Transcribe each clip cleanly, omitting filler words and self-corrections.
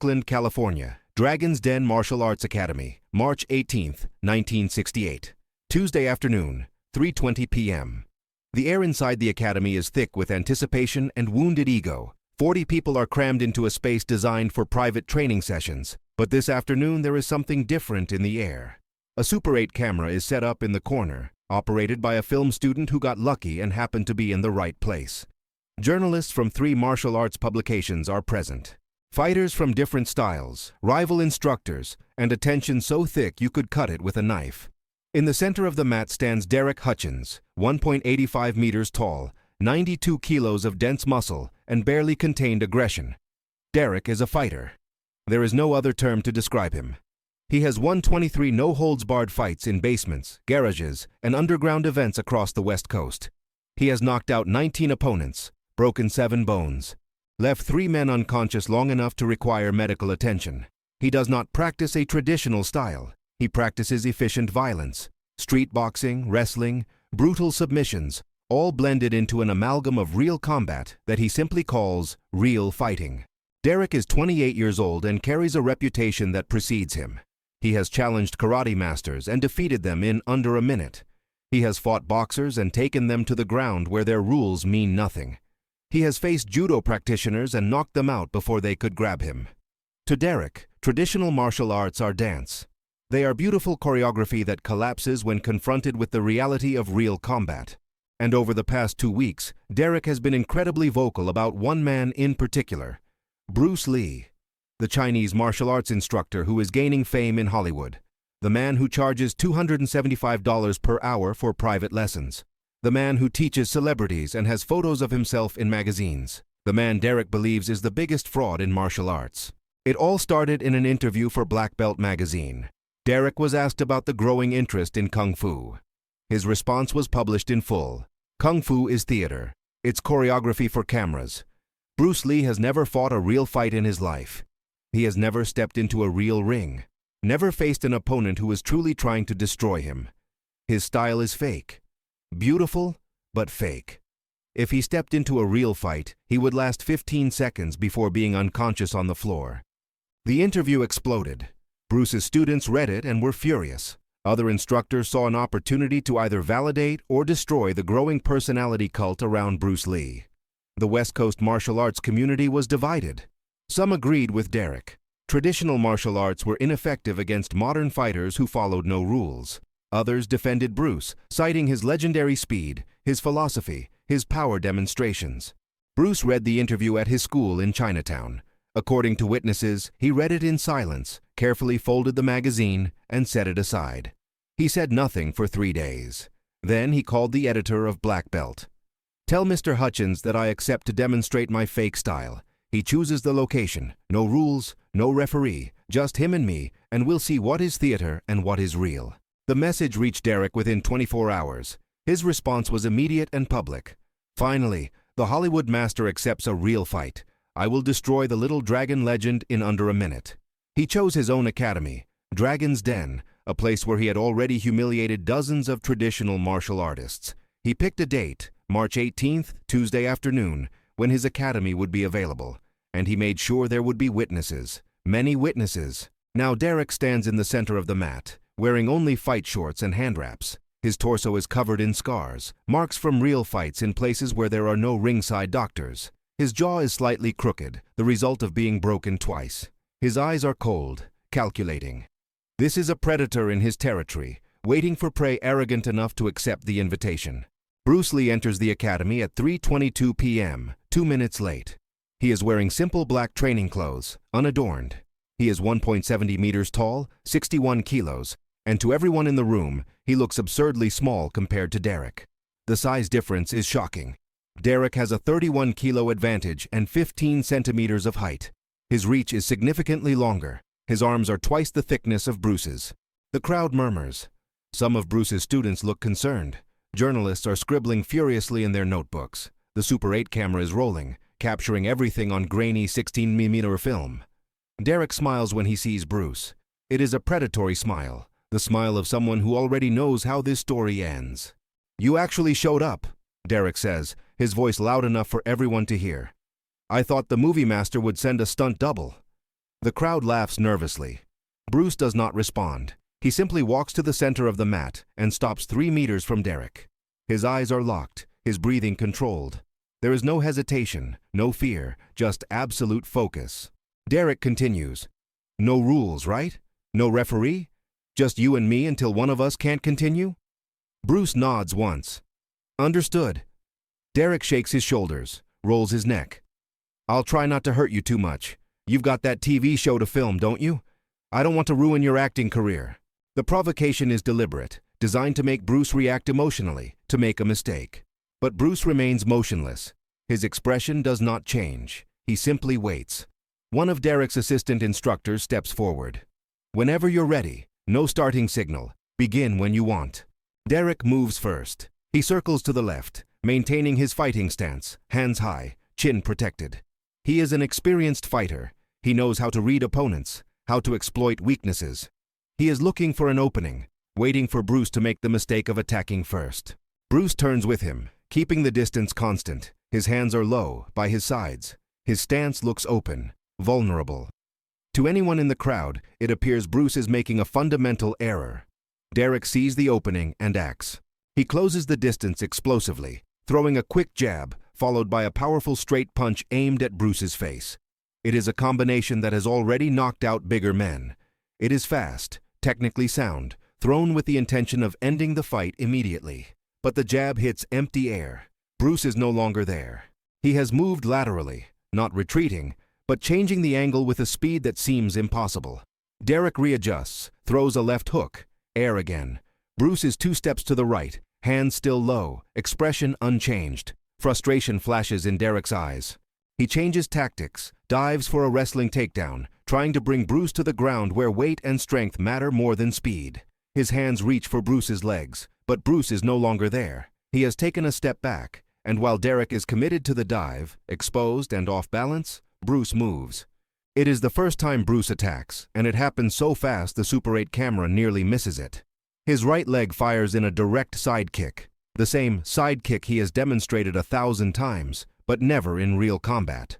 Oakland, California, Dragon's Den Martial Arts Academy, March 18, 1968. Tuesday afternoon, 3:20 p.m. The air inside the academy is thick with anticipation and wounded ego. 40 people are crammed into a space designed for private training sessions, but this afternoon there is something different in the air. A Super 8 camera is set up in the corner, operated by a film student who got lucky and happened to be in the right place. Journalists from 3 martial arts publications are present. Fighters from different styles, rival instructors, and attention so thick you could cut it with a knife. In the center of the mat stands Derek Hutchins, 1.85 meters tall, 92 kilos of dense muscle, and barely contained aggression. Derek is a fighter. There is no other term to describe him. He has won 23 no-holds-barred fights in basements, garages, and underground events across the West Coast. He has knocked out 19 opponents, broken 7 bones, left 3 men unconscious long enough to require medical attention. He does not practice a traditional style. He practices efficient violence, street boxing, wrestling, brutal submissions, all blended into an amalgam of real combat that he simply calls real fighting. Derek is 28 years old and carries a reputation that precedes him. He has challenged karate masters and defeated them in under a minute. He has fought boxers and taken them to the ground where their rules mean nothing. He has faced judo practitioners and knocked them out before they could grab him. To Derek, traditional martial arts are dance. They are beautiful choreography that collapses when confronted with the reality of real combat. And over the past 2 weeks, Derek has been incredibly vocal about one man in particular, Bruce Lee, the Chinese martial arts instructor who is gaining fame in Hollywood, the man who charges $275 per hour for private lessons, the man who teaches celebrities and has photos of himself in magazines, the man Derek believes is the biggest fraud in martial arts. It all started in an interview for Black Belt magazine. Derek was asked about the growing interest in Kung Fu. His response was published in full. Kung Fu is theater. It's choreography for cameras. Bruce Lee has never fought a real fight in his life. He has never stepped into a real ring, never faced an opponent who is truly trying to destroy him. His style is fake. Beautiful, but fake. If he stepped into a real fight, he would last 15 seconds before being unconscious on the floor. The interview exploded. Bruce's students read it and were furious. Other instructors saw an opportunity to either validate or destroy the growing personality cult around Bruce Lee. The West Coast martial arts community was divided. Some agreed with Derek. Traditional martial arts were ineffective against modern fighters who followed no rules. Others defended Bruce, citing his legendary speed, his philosophy, his power demonstrations. Bruce read the interview at his school in Chinatown. According to witnesses, he read it in silence, carefully folded the magazine, and set it aside. He said nothing for 3 days. Then he called the editor of Black Belt. "Tell Mr. Hutchins that I accept to demonstrate my fake style. He chooses the location, no rules, no referee, just him and me, and we'll see what is theater and what is real." The message reached Derek within 24 hours. His response was immediate and public. "Finally, the Hollywood master accepts a real fight. I will destroy the little dragon legend in under a minute." He chose his own academy, Dragon's Den, a place where he had already humiliated dozens of traditional martial artists. He picked a date, March 18th, Tuesday afternoon, when his academy would be available, and he made sure there would be witnesses, many witnesses. Now Derek stands in the center of the mat, wearing only fight shorts and hand wraps. His torso is covered in scars, marks from real fights in places where there are no ringside doctors. His jaw is slightly crooked, the result of being broken twice. His eyes are cold, calculating. This is a predator in his territory, waiting for prey arrogant enough to accept the invitation. Bruce Lee enters the academy at 3:22 p.m., 2 minutes late. He is wearing simple black training clothes, unadorned. He is 1.70 meters tall, 61 kilos, and to everyone in the room, he looks absurdly small compared to Derek. The size difference is shocking. Derek has a 31-kilo advantage and 15 centimeters of height. His reach is significantly longer. His arms are twice the thickness of Bruce's. The crowd murmurs. Some of Bruce's students look concerned. Journalists are scribbling furiously in their notebooks. The Super 8 camera is rolling, capturing everything on grainy 16mm film. Derek smiles when he sees Bruce. It is a predatory smile, the smile of someone who already knows how this story ends. "You actually showed up," Derek says, his voice loud enough for everyone to hear. "I thought the movie master would send a stunt double." The crowd laughs nervously. Bruce does not respond. He simply walks to the center of the mat and stops 3 meters from Derek. His eyes are locked, his breathing controlled. There is no hesitation, no fear, just absolute focus. Derek continues. No rules, right? No referee? Just you and me until one of us can't continue? Bruce nods once. Understood. Derek shakes his shoulders, rolls his neck. I'll try not to hurt you too much. You've got that TV show to film, don't you? I don't want to ruin your acting career. The provocation is deliberate, designed to make Bruce react emotionally, to make a mistake. But Bruce remains motionless. His expression does not change. He simply waits. One of Derek's assistant instructors steps forward. Whenever you're ready, no starting signal. Begin when you want. Derek moves first. He circles to the left, maintaining his fighting stance, hands high, chin protected. He is an experienced fighter. He knows how to read opponents, how to exploit weaknesses. He is looking for an opening, waiting for Bruce to make the mistake of attacking first. Bruce turns with him, keeping the distance constant. His hands are low, by his sides. His stance looks open, vulnerable. To anyone in the crowd, it appears Bruce is making a fundamental error. Derek sees the opening and acts. He closes the distance explosively, throwing a quick jab, followed by a powerful straight punch aimed at Bruce's face. It is a combination that has already knocked out bigger men. It is fast, technically sound, thrown with the intention of ending the fight immediately. But the jab hits empty air. Bruce is no longer there. He has moved laterally, not retreating, but changing the angle with a speed that seems impossible. Derek readjusts, throws a left hook, air again. Bruce is 2 steps to the right, hands still low, expression unchanged. Frustration flashes in Derek's eyes. He changes tactics, dives for a wrestling takedown, trying to bring Bruce to the ground where weight and strength matter more than speed. His hands reach for Bruce's legs, but Bruce is no longer there. He has taken a step back, and while Derek is committed to the dive, exposed and off balance, Bruce moves. It is the first time Bruce attacks, and it happens so fast the Super 8 camera nearly misses it. His right leg fires in a direct side kick, the same side kick he has demonstrated 1,000 times, but never in real combat.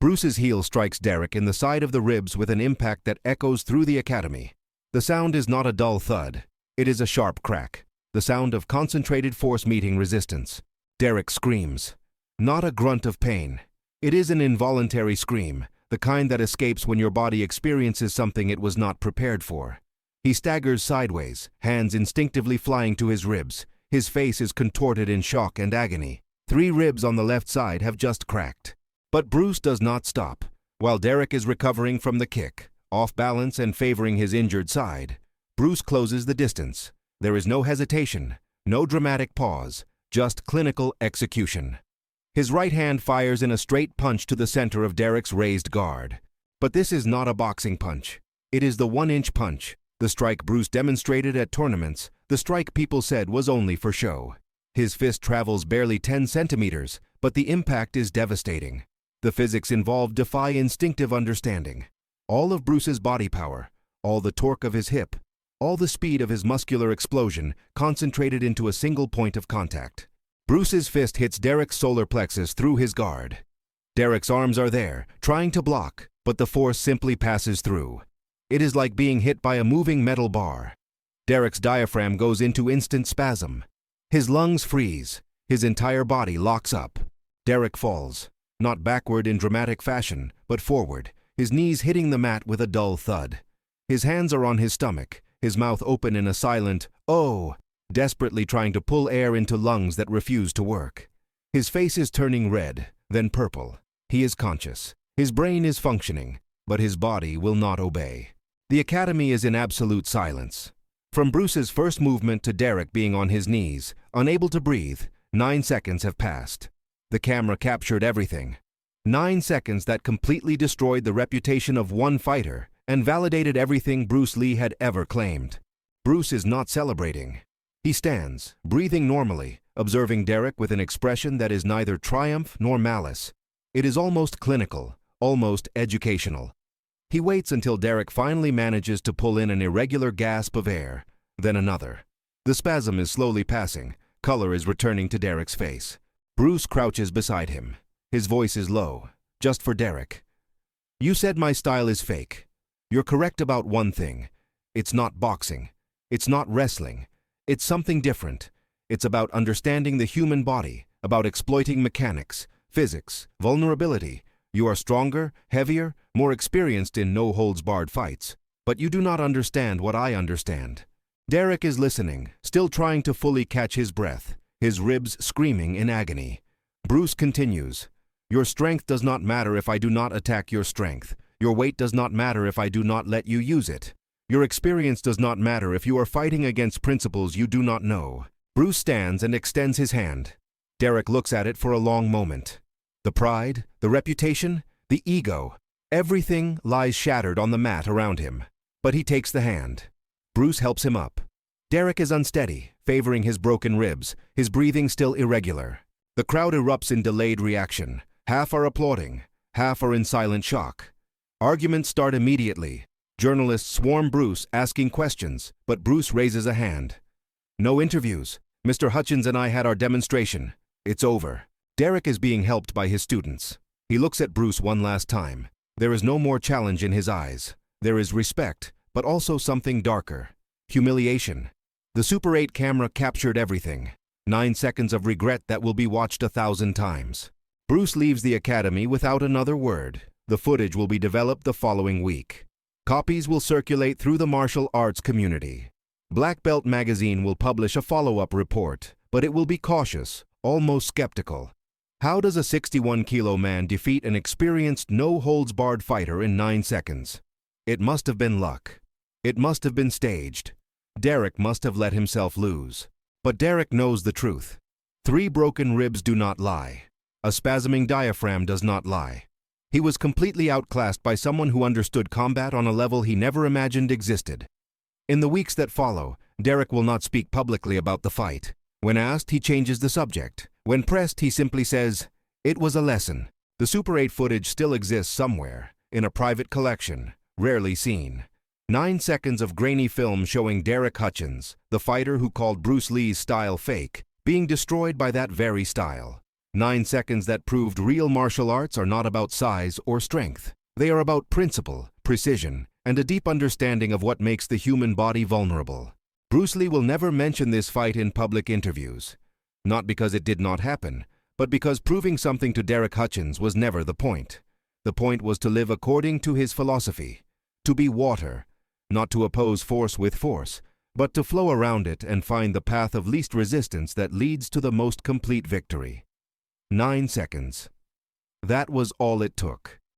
Bruce's heel strikes Derek in the side of the ribs with an impact that echoes through the academy. The sound is not a dull thud. It is a sharp crack, the sound of concentrated force meeting resistance. Derek screams. Not a grunt of pain. It is an involuntary scream, the kind that escapes when your body experiences something it was not prepared for. He staggers sideways, hands instinctively flying to his ribs. His face is contorted in shock and agony. 3 ribs on the left side have just cracked. But Bruce does not stop. While Derek is recovering from the kick, off balance and favoring his injured side, Bruce closes the distance. There is no hesitation, no dramatic pause, just clinical execution. His right hand fires in a straight punch to the center of Derek's raised guard. But this is not a boxing punch. It is the 1-inch punch, the strike Bruce demonstrated at tournaments, the strike people said was only for show. His fist travels barely 10 centimeters, but the impact is devastating. The physics involved defy instinctive understanding. All of Bruce's body power, all the torque of his hip, all the speed of his muscular explosion concentrated into a single point of contact. Bruce's fist hits Derek's solar plexus through his guard. Derek's arms are there, trying to block, but the force simply passes through. It is like being hit by a moving metal bar. Derek's diaphragm goes into instant spasm. His lungs freeze. His entire body locks up. Derek falls, not backward in dramatic fashion, but forward, his knees hitting the mat with a dull thud. His hands are on his stomach, his mouth open in a silent, "Oh," desperately trying to pull air into lungs that refuse to work. His face is turning red, then purple. He is conscious. His brain is functioning, but his body will not obey. The academy is in absolute silence. From Bruce's first movement to Derek being on his knees, unable to breathe, 9 seconds have passed. The camera captured everything. 9 seconds that completely destroyed the reputation of one fighter and validated everything Bruce Lee had ever claimed. Bruce is not celebrating. He stands, breathing normally, observing Derek with an expression that is neither triumph nor malice. It is almost clinical, almost educational. He waits until Derek finally manages to pull in an irregular gasp of air, then another. The spasm is slowly passing. Color is returning to Derek's face. Bruce crouches beside him. His voice is low, just for Derek. "You said my style is fake. You're correct about one thing. It's not boxing. It's not wrestling. It's something different. It's about understanding the human body, about exploiting mechanics, physics, vulnerability. You are stronger, heavier, more experienced in no-holds-barred fights. But you do not understand what I understand. Derek is listening, still trying to fully catch his breath, his ribs screaming in agony. Bruce continues, "Your strength does not matter if I do not attack your strength. Your weight does not matter if I do not let you use it. Your experience does not matter if you are fighting against principles you do not know." Bruce stands and extends his hand. Derek looks at it for a long moment. The pride, the reputation, the ego, everything lies shattered on the mat around him. But he takes the hand. Bruce helps him up. Derek is unsteady, favoring his broken ribs, his breathing still irregular. The crowd erupts in delayed reaction. Half are applauding, half are in silent shock. Arguments start immediately. Journalists swarm Bruce, asking questions, but Bruce raises a hand. "No interviews. Mr. Hutchins and I had our demonstration. It's over." Derek is being helped by his students. He looks at Bruce one last time. There is no more challenge in his eyes. There is respect, but also something darker. Humiliation. The Super 8 camera captured everything. 9 seconds of regret that will be watched 1,000 times. Bruce leaves the academy without another word. The footage will be developed the following week. Copies will circulate through the martial arts community. Black Belt magazine will publish a follow-up report, but it will be cautious, almost skeptical. How does a 61-kilo man defeat an experienced no-holds-barred fighter in 9 seconds? It must have been luck. It must have been staged. Derek must have let himself lose. But Derek knows the truth. 3 broken ribs do not lie. A spasming diaphragm does not lie. He was completely outclassed by someone who understood combat on a level he never imagined existed. In the weeks that follow, Derek will not speak publicly about the fight. When asked, he changes the subject. When pressed, he simply says, "It was a lesson." The Super 8 footage still exists somewhere, in a private collection, rarely seen. 9 seconds of grainy film showing Derek Hutchins, the fighter who called Bruce Lee's style fake, being destroyed by that very style. 9 seconds that proved real martial arts are not about size or strength. They are about principle, precision, and a deep understanding of what makes the human body vulnerable. Bruce Lee will never mention this fight in public interviews. Not because it did not happen, but because proving something to Derek Hutchins was never the point. The point was to live according to his philosophy, to be water, not to oppose force with force, but to flow around it and find the path of least resistance that leads to the most complete victory. 9 seconds. That was all it took.